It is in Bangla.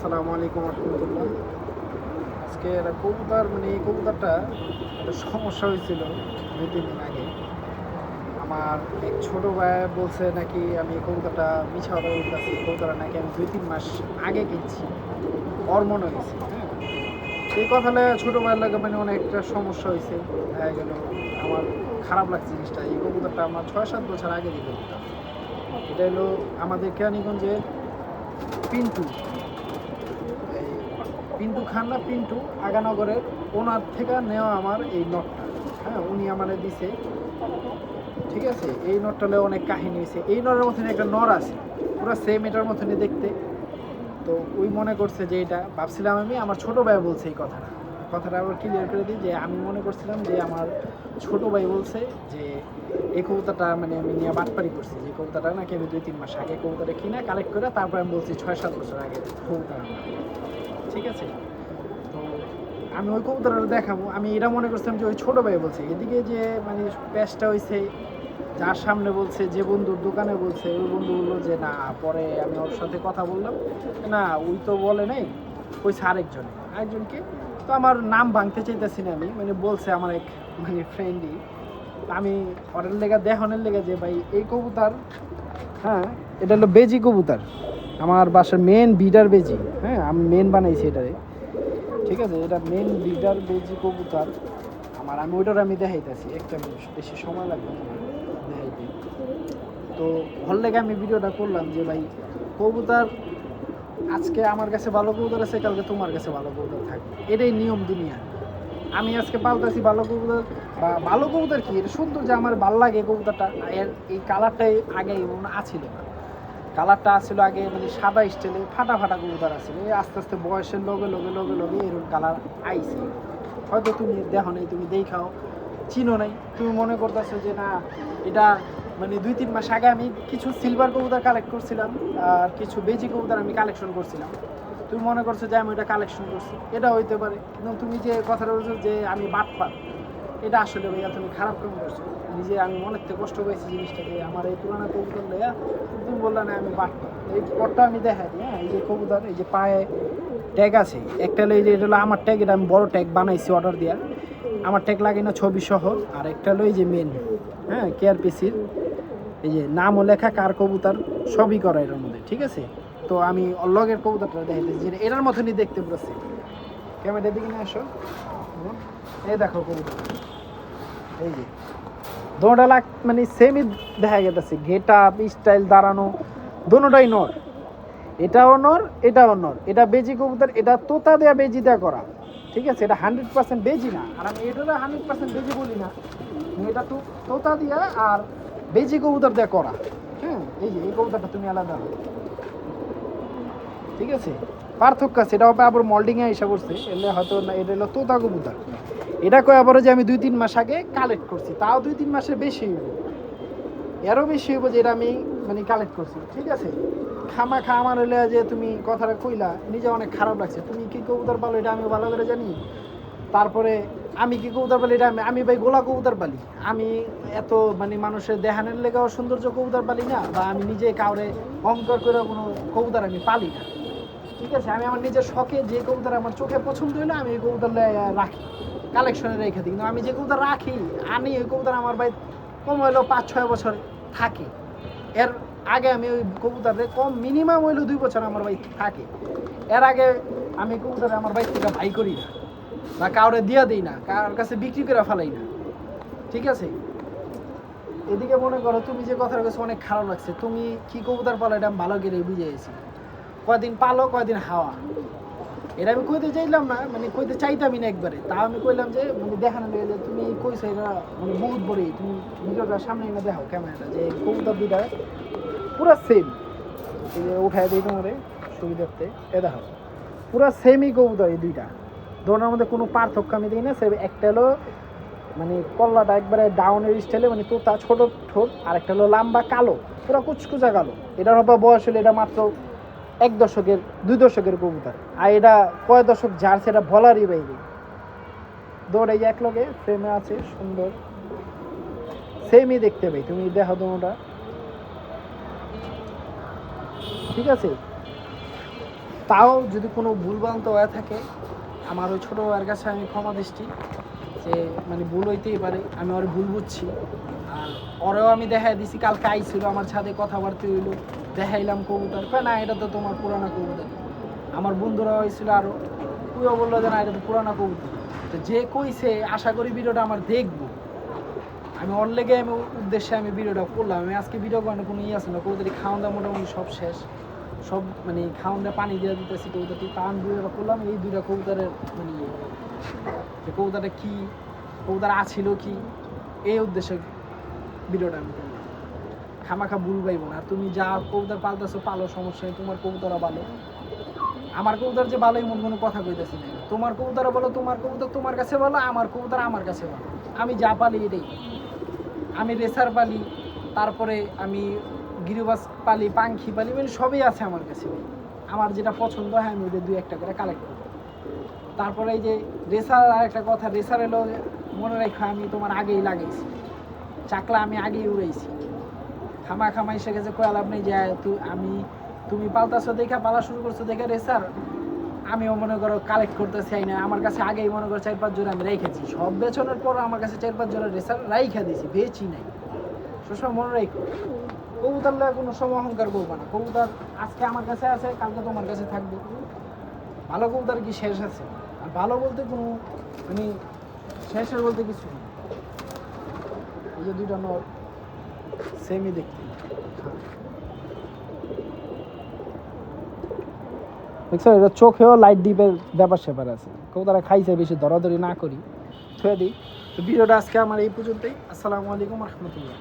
আসসালামু আলাইকুম রহমতুল্লাহ। আজকে একটা কবুতর এই কবুতরটা একটা সমস্যা হয়েছিল 2-3 দিন আগে। আমার এক ছোটো ভাই বলছে নাকি আমি এই কবুতরটা মিছা কথা বলতেছি, কবুতরটা নাকি আমি 2-3 মাস আগে কিনছি, ওর মনে হয়েছে। হ্যাঁ, এই কথাটা ছোটো ভাইয়ের লাগে অনেকটা সমস্যা হয়েছে। দেখা গেল আমার খারাপ লাগছে জিনিসটা। এই কবুতরটা আমার 6-7 বছর আগে দিল। এটা হলো আমাদের কেরানীগঞ্জের পিন্টু, এই পিন্টু খান না, পিন্টু আগানগরের ওনার থেকে নেওয়া আমার এই নটটা। হ্যাঁ, উনি আমারে দিছে। ঠিক আছে, এই নটটা অনেক কাহিনী হয়েছে। এই নরের মতন একটা নর আছে, পুরো সেম এটার মতনই দেখতে। তো ওই মনে করছে যে এটা, ভাবছিলাম আমি, আমার ছোটো ভাই বলছে এই কথাটা আবার ক্লিয়ার করে দিই যে আমি মনে করছিলাম যে আমার ছোটো ভাই বলছে যে এই কবুতরটা আমি নিয়ে বাটপারি করছি, যে কবুতরটা নাকি আমি 2-3 মাস আগে কবুতরটা কিনা কালেক্ট করে তারপর আমি বলছি 6-7 বছর আগে কবুতর আমার। ঠিক আছে, তো আমি ওই কবুতরটা দেখাবো। আমি এটা মনে করছিলাম যে ওই ছোটো ভাই বলছে। এদিকে যে প্যাচটা হয়েছে, যার সামনে বলছে, যে বন্ধুর দোকানে বলছে, ওই বন্ধু বললো যে না, পরে আমি ওর সাথে কথা বললাম, না ওই তো বলে নেই, কইছে আরেকজনকে। তো আমার নাম ভাঙতে চাইতেছি না আমি, বলছে আমার এক ফ্রেন্ডই। আমি ওরের লেগে দেখানোর লেগে যে ভাই এই কবুতর, হ্যাঁ এটা হলো বেজি কবুতর, আমার বাসার মেন বিডার বেজি। হ্যাঁ, আমি মেন বানাইছি এটারে। ঠিক আছে, এটা মেন বিডার বেজি কবুতর আমার। আমি দেখাইতেছি, একটা মিনিট, বেশি সময় লাগবে না দেখাইতে। তো ভালো লেগে আমি ভিডিওটা করলাম যে ভাই কবুতর আজকে আমার কাছে ভালো কবুতর আছে, কালকে তোমার কাছে ভালো কবুতর থাকবে, এটাই নিয়ম দুনিয়া। আমি আজকে পালতেছি ভালো কবুতর, বা ভালো কবুতর কি এটা সুন্দর, যে আমার ভালো লাগে কবুতরটা। এর এই কালারটাই আগে আছিল না, কালারটা আসছিল আগে সাদা স্টাইলে ফাটা ফাটা কবুতর আছিল। এই আস্তে আস্তে বয়সের লগে লগে লগে লগে এরকম কালার আইছে। হয়তো তুমি দেখো নাই, তুমি দেখাও চিনো নাই, তুমি মনে করতেছো যে না এটা 2-3 মাস আগে আমি কিছু সিলভার কবুতর কালেক্ট করছিলাম, আর কিছু বেজি কবুতর আমি কালেকশন করছিলাম। তুমি মনে করছো যে আমি ওটা কালেকশন করছি, এটা হইতে পারে। কিন্তু তুমি যে কথাটা বলছো যে আমি বাটপার, এটা আসলে ভাইয়া তুমি খারাপ কাম করছো। নিজে আমি মনের থেকে কষ্ট পেয়েছি জিনিসটাকে, আমার এই পুরানো কবুতর লইয়া তুমি বললা না আমি বাটপার। এই পরটা আমি দেখাই দিই। হ্যাঁ, এই যে কবুতর, এই যে পায়ে ট্যাগ আছে একটা, হলো এই যে এটা হলো আমার ট্যাগ, এটা আমি বড় ট্যাগ বানাইছি অর্ডার দিয়া, আমার ট্যাগ লাগে না, ছবি সহ। আর একটা হলো এই যে মেন, হ্যাঁ কেআরপিসির, এই যে নামও লেখা, কার কবুতর, সবই করা এটার মধ্যে। ঠিক আছে, তো আমি লগের কবুতরটা দেখাইতেছি, যে এটার মতনই দেখতে পুরোছে। ক্যামেরার দিকে নিয়ে আসো। এই দেখো কবুতর, এই যে দোনোটা সেমই দেখা গেছে, গেট আপ, স্টাইল, দাঁড়ানো, দোনোটাই নর। এটাও নর, এটাও নর। এটা বেজি কবুতর, এটা তোতা দেয়া বেজি দেয়া করা। ঠিক আছে, এটা 100% বেজি না, আর আমি এটা 100% বেজি বলি না, এটা তো তোতা দিয়া আর বেজি কবুতর দেয়া করা। হ্যাঁ, এই যে এই কবুতরটা তুমি আলাদা, ঠিক আছে, পার্থক্য আছে। এটা হবে আবার মল্ডিংয়ে এসে করছে, এলে হয়তো না, এটা হলো তোতা কবুতর। এটা কয় আবার যে আমি 2-3 মাস আগে কালেক্ট করছি, তাও 2-3 মাসের বেশি হইব, এরও বেশি হইব যে এটা আমি কালেক্ট করছি। ঠিক আছে, খামা আমার হইলে যে তুমি কথাটা কইলা, নিজে অনেক খারাপ লাগছে। তুমি কি কবুতর পালো এটা আমি ভালো করে জানি। তারপরে আমি কি কবুতর পালি এটা আমি ভাই গোলা কবুতর পালি। আমি এত মানুষের দেখানোর লেগেও সৌন্দর্য কবুতর পালি না, বা আমি নিজে কাউরে অহংকার করে কোনো কবুতর আমি পালি না। ঠিক আছে, আমি আমার নিজের শখে যে কবুতর আমার চোখে পছন্দ হইলে আমি এই কবুতর রাখি, কালেকশনে রেখে দিই। কিন্তু আমি যে কবুতর রাখি আনি, ওই কবুতর আমার ভাই কম হইলেও 5-6 বছর থাকে। এর আগে আমি ওই কবুতরে কম মিনিমাম হইলো 2 বছর আমার ভাই থাকে। এর আগে আমি কবুতর আমার ভাই থেকে ভাই করি না, বা কাউরে দিয়া দিই না, কারোর কাছে বিক্রি করে ফেলাই না। ঠিক আছে, এদিকে মনে করো তুমি যে কথার কাছে অনেক খারাপ লাগছে, তুমি কি কবুতর পালো এটা আমি ভালো করে বুঝিয়েছি। কয়দিন পালো, কয়দিন হাওয়া, এটা আমি কইতে চাইলাম না, কইতে চাইতামই না একবারে। তাও আমি কইলাম যে দেখানো লেগে যে তুমি কইছো এটা বহুত বড়ি। তুমি ভিডিওটার সামনে এনে দেখো ক্যামেরাটা, যে কবুতর দুইটা পুরা সেম। এই যে উঠাই দিই তোমারে সুবিধার্থে, এ দেখো পুরা সেমই কবুতর। এই দুইটা দোনোর মধ্যে কোনো পার্থক্য আমি দিই না। সে একটা হলো কল্লাটা একবারে ডাউনের স্টাইলে, তোতা ছোট ঠোঁট, আর একটা হলো লম্বা কালো, পুরো কুচকুচা কালো। এটার হবে বয়স হলে এটা মাত্র 1 দশকের 2 দশকের কবুতর। আর এটা কয় দশক যার সেটা বলারই বাইরে। দৌড়ে এক লগে ফ্রেমে আছে, সুন্দর সেমই দেখতে পাই, তুমি দেখো দোনোটা। ঠিক আছে, তাও যদি কোনো ভুলভ্রান্ত হয়ে থাকে আমার ওই ছোটো ভাইয়ের কাছে আমি ক্ষমা দৃষ্টি, যে মানে ভুল হইতেই পারে, আমি ওর ভুল বুঝছি। আর ওরেও আমি দেখাই দিছি, কালকে আইছিল আমার সাথে কথাবার্তা হইলো, দেখাইলাম কবুতর, কয় না এটা তো তোমার পুরানা কবুতর। আমার বন্ধুরা হয়েছিল আরও, তুইও বললো যে না এটা তো পুরানা কবুতর। তো যে কইছে আশা করি ভিডিওটা আমার দেখবো, আমি ওর লেগে আমি উদ্দেশ্যে আমি ভিডিওটা করলাম। আমি আজকে ভিডিও করানোর কোনো আছে না, কবুতরি খাওয়ান দেওয়া মোটামুটি সব শেষ, সব মানে খাওয়ান দেওয়া পানি দিয়ে দিতেছি কবুতরটি, টান ভিডিওটা করলাম এই দুইটা কবুতরের মানে যে কবুতরটা কী, কবুতর আছিল কি, এই উদ্দেশ্যে ভিডিওটা আমি করলাম। খামাখা ভুল পাইব না, তুমি যা কবুতর পালতেছো পালো, সমস্যা নেই, তোমার কবুতরা ভালো। আমার কবুতর যে ভালো এমন কোনো কথা কইতেছি না, তোমার কবুতরা বলো, তোমার কবুতর তোমার কাছে বলো, আমার কবুতর আমার কাছে বলো। আমি যা পালি এটাই, আমি রেসার পালি, তারপরে আমি গিরিবাস পালি, পাখি পালি, মানে সবই আছে আমার কাছে। আমার যেটা পছন্দ হয় আমি ওদের দুই একটা করে কালেক্ট করি। তারপরে এই যে রেসার, আর একটা কথা, রেসার এলো মনে রাখো আমি তোমার আগেই লাগাইছি, চাকলা আমি আগেই উড়াইছি। খামা এসে গেছে কয়া লাভ নেই যে তুমি পালতাছো দেখা, পালা শুরু করছো দেখে রেসার আমিও মনে করো কালেক্ট করতে চাই না। আমার কাছে আগেই মনে করো 4-5 জোড়া আমি রেখেছি, সব বেচনের পর আমার কাছে 4-5 জোড়া রেসার রাইখা দিয়েছি, বেচি নাই। সবসময় মনে রাখো, কবুতর লয়ে কোনো সময় অহংকার করবো না। কবুতর আজকে আমার কাছে আছে, কালকে তোমার কাছে থাকবে। ভালো কবুতর কি শেষ আছে? আর ভালো বলতে কোনো মানে শেষের বলতে কিছু নেই। এই যে দুইটা নর সেমই দেখতে, দেখছো এটা চোখেও লাইট ডিপের ব্যাপার স্যাপার আছে। কবুতরা খাইছে, বেশি দরাদরি না করি, ছুঁয়ে দিই। তো ভিডিওটা আজকে আমার এই পর্যন্তই। আসসালামু আলাইকুম রহমতুল্লাহ।